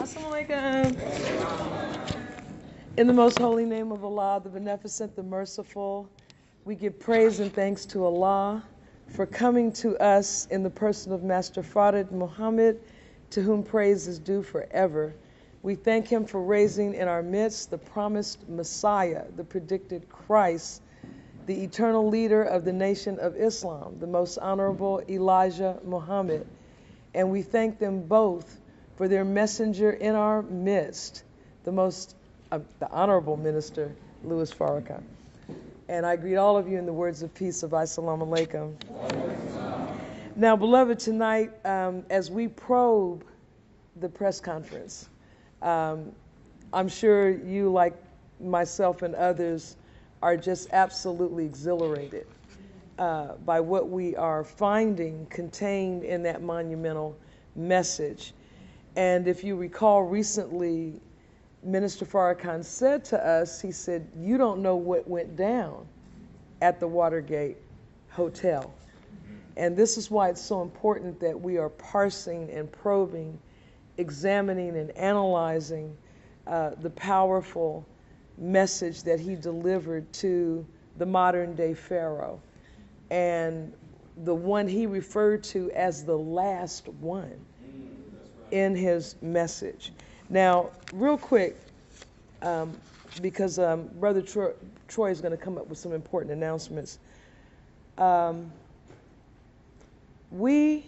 Assalamu alaikum. In the most holy name of Allah, the beneficent, the merciful, we give praise and thanks to Allah for coming to us in the person of Master Fard Muhammad, to whom praise is due forever. We thank him for raising in our midst the promised Messiah, the predicted Christ, the eternal leader of the nation of Islam, the most honorable Elijah Muhammad. And we thank them both for their messenger in our midst, the Honorable Minister Louis Farrakhan. And I greet all of you in the words of peace of Assalamu alaikum. Now, beloved, tonight, as we probe the press conference, I'm sure you, like myself and others, are just absolutely exhilarated by what we are finding contained in that monumental message. And if you recall recently, Minister Farrakhan said to us, he said, you don't know what went down at the Watergate Hotel. And this is why it's so important that we are parsing and probing, examining and analyzing the powerful message that he delivered to the modern day Pharaoh, and the one he referred to as the last one in his message. Now, real quick, because Brother Troy is going to come up with some important announcements. We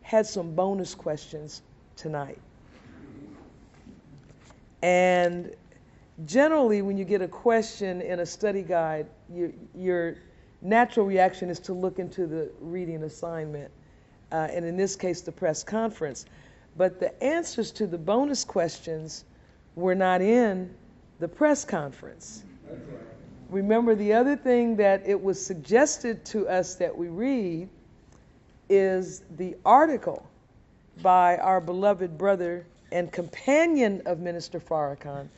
had some bonus questions tonight. And generally, when you get a question in a study guide, your natural reaction is to look into the reading assignment, and in this case, the press conference. But the answers to the bonus questions were not in the press conference. That's right. Remember, the other thing that it was suggested to us that we read is the article by our beloved brother and companion of Minister Farrakhan,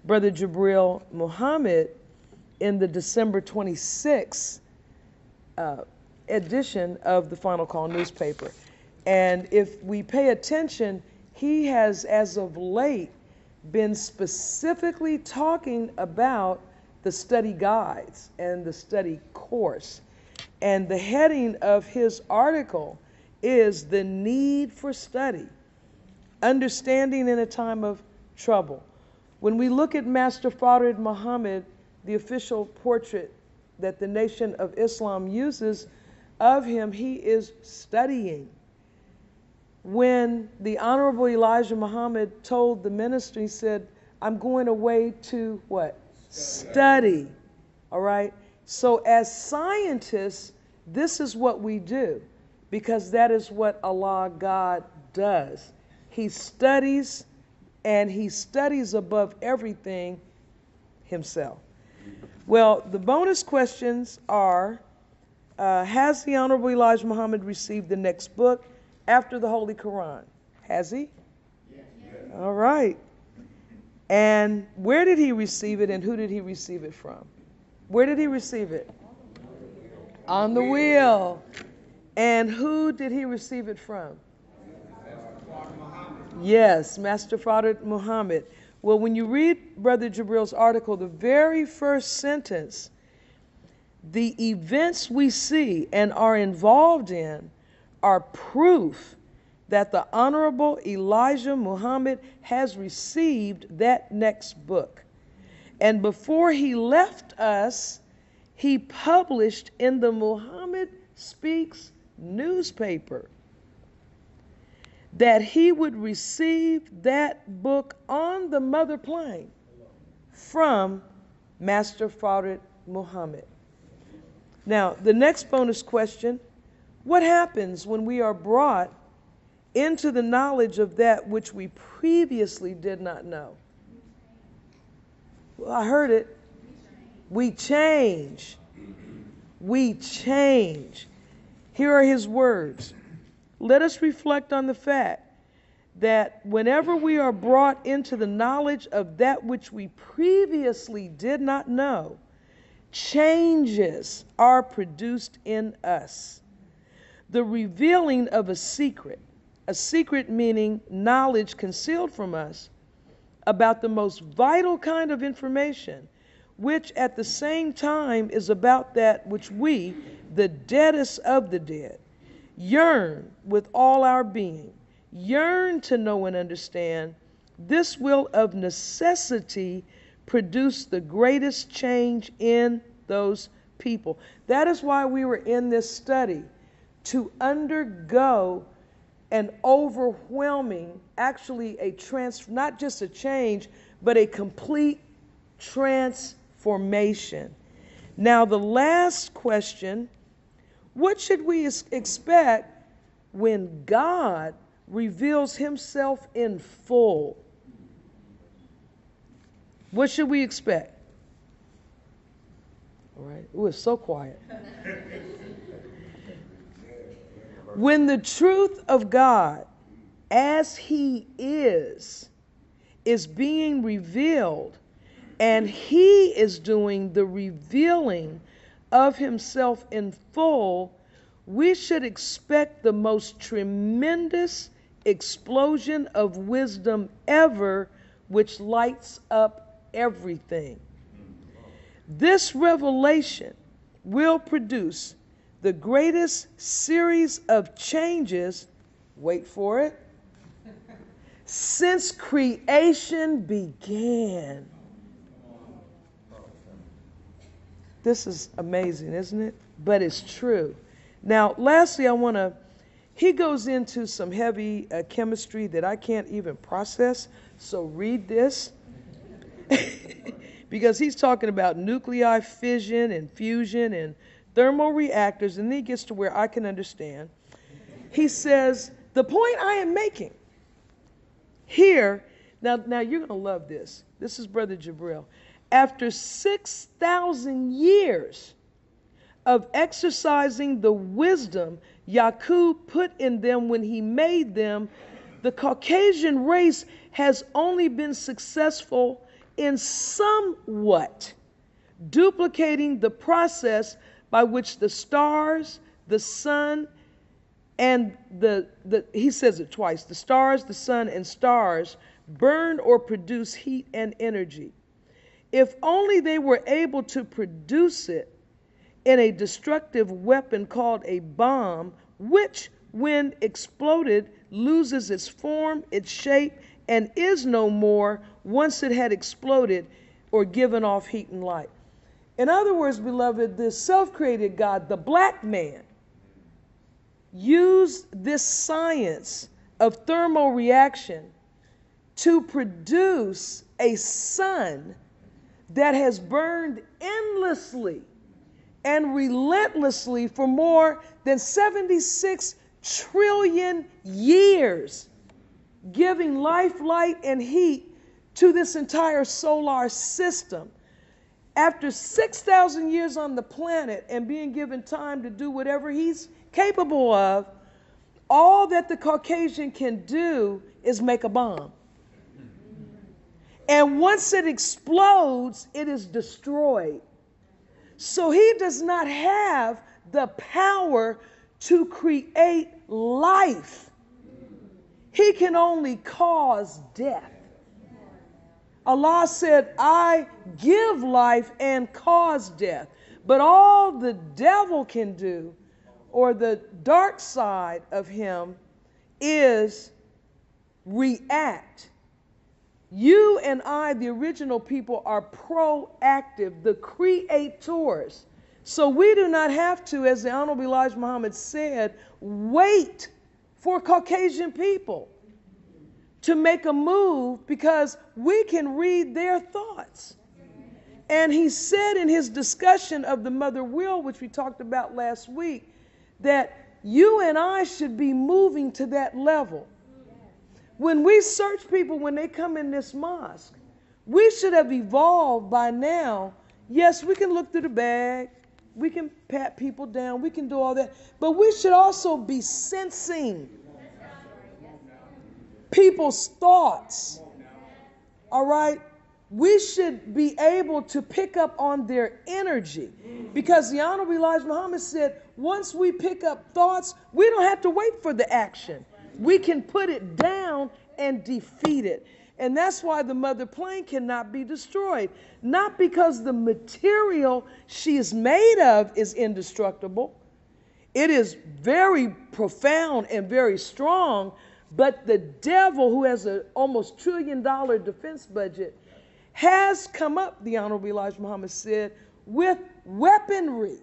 Brother Jibril Muhammad, in the December 26th edition of the Final Call newspaper. And if we pay attention, he has, as of late, been specifically talking about the study guides and the study course. And the heading of his article is The Need for Study, Understanding in a Time of Trouble. When we look at Master Fard Muhammad, the official portrait that the Nation of Islam uses of him, he is studying. When the Honorable Elijah Muhammad told the minister, he said, I'm going away to what? Study. All right? So as scientists, this is what we do, because that is what Allah, God, does. He studies, and he studies above everything himself. Well, the bonus questions are, has the Honorable Elijah Muhammad received the next book after the Holy Quran? Has he? Yes. All right. And where did he receive it, and who did he receive it from? Where did he receive it? On the wheel. And who did he receive it from? Yes, Master Fard Muhammad. Well, when you read Brother Jibril's article, the very first sentence, the events we see and are involved in are proof that the Honorable Elijah Muhammad has received that next book. And before he left us, he published in the Muhammad Speaks newspaper that he would receive that book on the mother plane from Master Fard Muhammad. Now, the next bonus question, what happens when we are brought into the knowledge of that which we previously did not know? Well, I heard it. We change. We change. Here are his words. Let us reflect on the fact that whenever we are brought into the knowledge of that which we previously did not know, changes are produced in us. The revealing of a secret A secret meaning knowledge concealed from us about the most vital kind of information, which at the same time is about that which we, the deadest of the dead, yearn with all our being, yearn to know and understand. This will of necessity produce the greatest change in those people. That is why we were in this study, to undergo an overwhelming, actually not just a change, but a complete transformation. Now, the last question, what should we expect when God reveals himself in full? What should we expect? All right. Ooh, it's so quiet. When the truth of God as he is being revealed, and he is doing the revealing of himself in full, we should expect the most tremendous explosion of wisdom ever, which lights up everything. This revelation will produce the greatest series of changes, wait for it, since creation began. This is amazing, isn't it? But it's true. Now, lastly, he goes into some heavy chemistry that I can't even process, so read this. Because he's talking about nuclei fission and fusion and thermal reactors, and then he gets to where I can understand. He says, the point I am making here, now you're going to love this. This is Brother Jabril. After 6,000 years of exercising the wisdom Yaqub put in them when he made them, the Caucasian race has only been successful in somewhat duplicating the process by which the stars, the sun, and he says it twice, the stars, the sun, and stars burn or produce heat and energy. If only they were able to produce it in a destructive weapon called a bomb, which, when exploded, loses its form, its shape, and is no more once it had exploded or given off heat and light. In other words, beloved, this self-created God, the black man, used this science of thermal reaction to produce a sun that has burned endlessly and relentlessly for more than 76 trillion years, giving life, light, and heat to this entire solar system. After 6,000 years on the planet and being given time to do whatever he's capable of, all that the Caucasian can do is make a bomb. And once it explodes, it is destroyed. So he does not have the power to create life. He can only cause death. Allah said, I give life and cause death. But all the devil can do, or the dark side of him, is react. You and I, the original people, are proactive, the creators. So we do not have to, as the Honorable Elijah Muhammad said, wait for Caucasian people to make a move, because we can read their thoughts. And he said in his discussion of the mother will, which we talked about last week, that you and I should be moving to that level. When we search people when they come in this mosque, we should have evolved by now. Yes, we can look through the bag, we can pat people down, we can do all that, but we should also be sensing people's thoughts. All right? We should be able to pick up on their energy, because the Honorable Elijah Muhammad said, once we pick up thoughts, we don't have to wait for the action. We can put it down and defeat it. And that's why the mother plane cannot be destroyed. Not because the material she is made of is indestructible. It is very profound and very strong, but the devil, who has an almost $1 trillion defense budget, has come up, the Honorable Elijah Muhammad said, with weaponry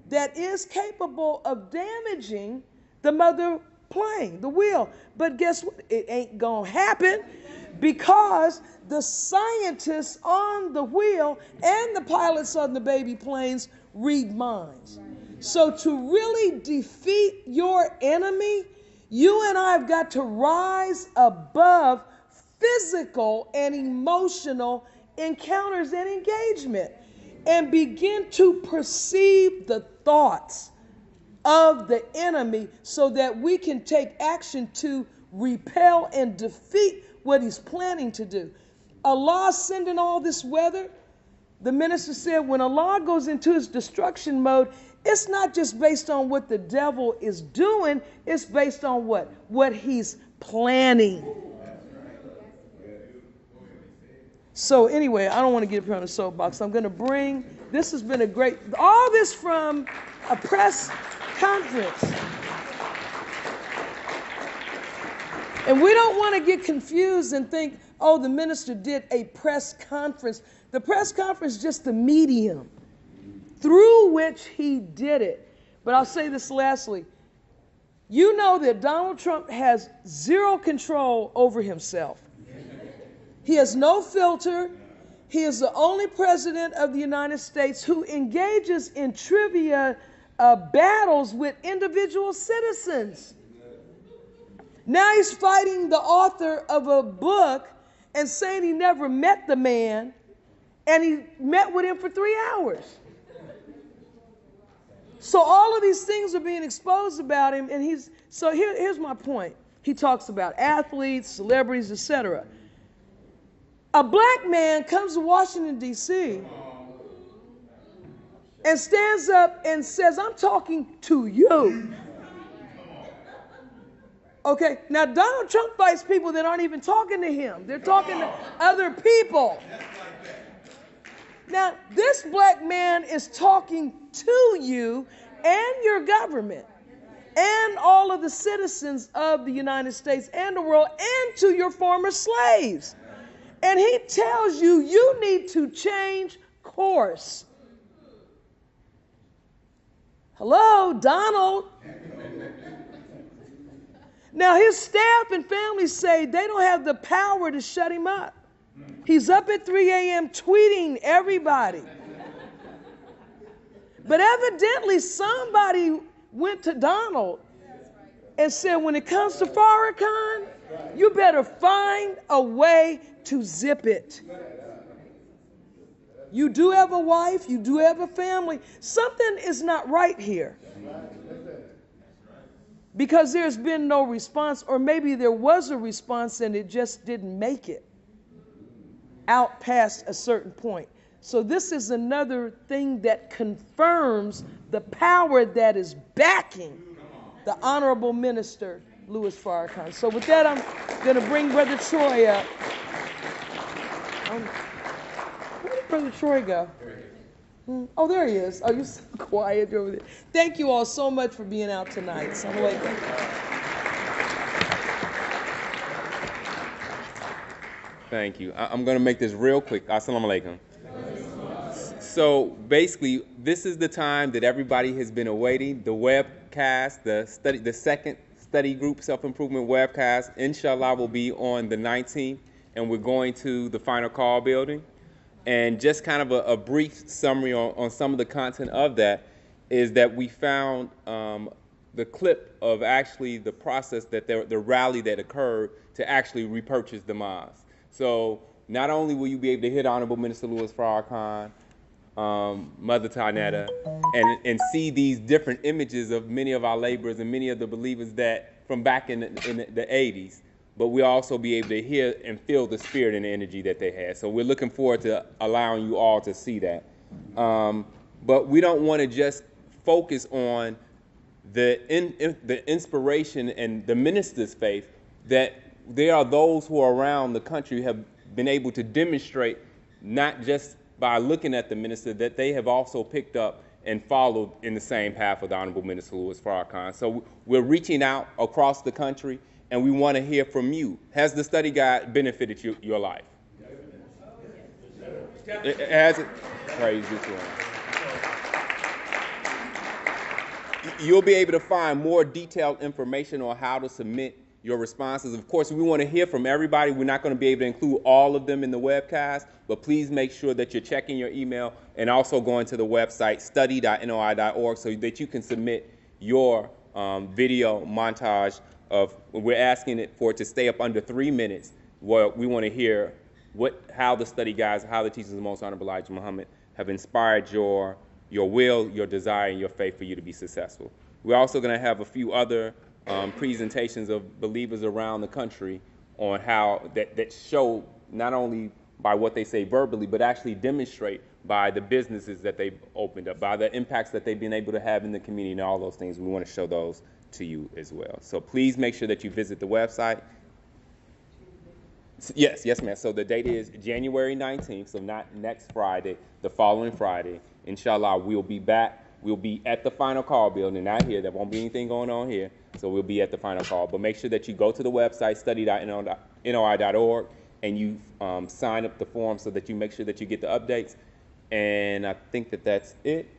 that is capable of damaging the mother plane, the wheel. But guess what? It ain't gonna happen, because the scientists on the wheel and the pilots on the baby planes read minds. So to really defeat your enemy, you and I have got to rise above physical and emotional encounters and engagement and begin to perceive the thoughts of the enemy so that we can take action to repel and defeat what he's planning to do. Allah sending all this weather. The minister said when Allah goes into his destruction mode, it's not just based on what the devil is doing, it's based on what? What he's planning. So anyway, I don't want to get up here on a soapbox. I'm going to bring, this has been a great, all this from a press conference. And we don't want to get confused and think, oh, the minister did a press conference. The press conference is just the medium through which he did it. But I'll say this lastly. You know that Donald Trump has zero control over himself. He has no filter. He is the only president of the United States who engages in trivia battles with individual citizens. Now he's fighting the author of a book and saying he never met the man, and he met with him for 3 hours. So all of these things are being exposed about him, and here's my point. He talks about athletes, celebrities, etc. A black man comes to Washington, D.C. and stands up and says, I'm talking to you. Okay, now Donald Trump fights people that aren't even talking to him. They're talking to other people. Now, this black man is talking to you and your government and all of the citizens of the United States and the world and to your former slaves. And he tells you, you need to change course. Hello, Donald. Now, his staff and family say they don't have the power to shut him up. He's up at 3 a.m. tweeting everybody. But evidently, somebody went to Donald and said, when it comes to Farrakhan, you better find a way to zip it. You do have a wife, you do have a family. Something is not right here. Because there's been no response, or maybe there was a response and it just didn't make it out past a certain point. So this is another thing that confirms the power that is backing the Honorable Minister Louis Farrakhan. So with that, I'm going to bring Brother Troy up. Where did Brother Troy go? Oh, there he is. Oh, you're so quiet over there. Thank you all so much for being out tonight. Assalamu alaikum. Thank you. I'm going to make this real quick. Assalamu alaikum. So basically, this is the time that everybody has been awaiting. The webcast, the second study group self-improvement webcast, inshallah, will be on the 19th, and we're going to the Final Call building. And just kind of a brief summary on some of the content of that is that we found the clip of actually the process that the rally that occurred to actually repurchase the mosque. So not only will you be able to hit Honorable Minister Louis Farrakhan, Mother Tanetta, and see these different images of many of our laborers and many of the believers that from back in the 80s, but we'll also be able to hear and feel the spirit and the energy that they had. So we're looking forward to allowing you all to see that. But we don't want to just focus on the inspiration and the minister's faith, that there are those who are around the country who have been able to demonstrate, not just by looking at the minister, that they have also picked up and followed in the same path of the Honorable Minister Louis Farrakhan. So we're reaching out across the country, and we want to hear from you. Has the study guide benefited your life? Has it? Praise be to Him. You'll be able to find more detailed information on how to submit your responses. Of course, we want to hear from everybody. We're not going to be able to include all of them in the webcast, but please make sure that you're checking your email and also going to the website study.noi.org so that you can submit your video montage of, we're asking it for it to stay up under 3 minutes. Well, we want to hear how the study guides, how the teachings of the Most Honorable Elijah Muhammad have inspired your will, your desire, and your faith for you to be successful. We're also going to have a few other presentations of believers around the country on how that show not only by what they say verbally, but actually demonstrate by the businesses that they've opened up, by the impacts that they've been able to have in the community, and all those things. We want to show those to you as well. So please make sure that you visit the website. Yes, ma'am. So the date is January 19th, so not next Friday, the following Friday. Inshallah, we'll be back. We'll be at the Final Call building, not here. There won't be anything going on here. So we'll be at the Final Call. But make sure that you go to the website, study.noi.org, and you sign up the form so that you make sure that you get the updates. And I think that that's it.